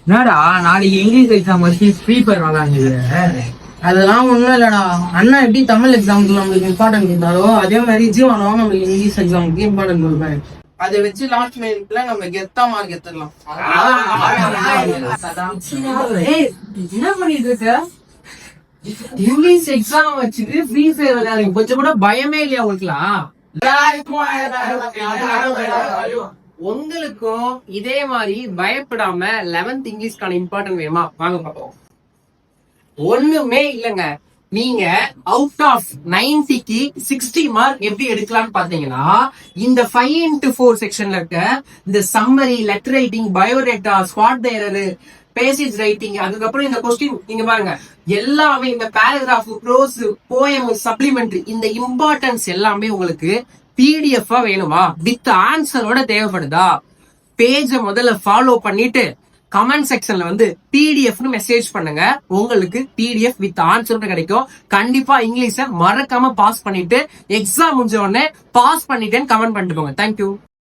என்னடா நாளைக்கு English exam வச்சு ஃப்ரீ ஃபயர் விளாடுங்க. அதெல்லாம் ஒண்ணும் இல்லடா. அண்ணா எப்படி தமிழ் எக்ஸாமுக்கு நம்மளுக்கு இம்பார்ட்டன்ட் கொடுத்தாரோ அதே மாதிரி ஜீவனம் நம்மளுக்கு இங்கிலீஷ் எக்ஸாமுக்கு இம்பார்ட்டன்ட் கொடுப்பாரு. அதை வச்சு லாஸ்ட் மினிட்ல நம்ம கெத்தா மார்க் எடுத்துடலாம். என்ன பண்ணிட்டு இருக்க? இங்கிலீஷ் எக்ஸாம் வச்சுட்டு ஃப்ரீ ஃபயர் விளையாடுங்க. கொஞ்சம் கூட பயமே இல்லையா உங்களுக்குலாம்? உங்களுக்கும் இதே மாதிரி பயப்படாம 11th இங்கிலீஷ்கான இம்பார்ட்டன்ட் வேணுமா? வாங்க பாப்போம். ஒண்ணுமே இல்லங்க. நீங்க அவுட் ஆஃப் 90க்கு 60 மார்க் எப்படி எடுக்கலாம்னு பாத்தீங்கன்னா, இந்த 5x4 செக்ஷன்ல இருக்க இந்த summary, letter writing, biodata, spot error, passage writing, அதுக்கப்புறம் இந்த கொஸ்டின் நீங்க பாருங்க எல்லாமே, இந்த பேராகிராஃப், ப்ரோஸ், போயம், சப்ளிமெண்டரி, இந்த இம்பார்ட்டன்ஸ் எல்லாமே உங்களுக்கு PDF வேணுமா? வித் ஆன்சரோட தேவைப்படுதா? பேஜ முதல்ல ஃபாலோ பண்ணிட்டு கமெண்ட் செக்ஷன்ல வந்து PDF மெசேஜ் பண்ணுங்க. உங்களுக்கு PDF வித் ஆன்சர் கிடைக்கும். கண்டிப்பா இங்கிலீஷ மறக்காம பாஸ் பண்ணிட்டு எக்ஸாம் முடிஞ்ச உடனே பாஸ் பண்ணிட்டேன்னு கமெண்ட் பண்ணிட்டு போங்க. தேங்க்யூ.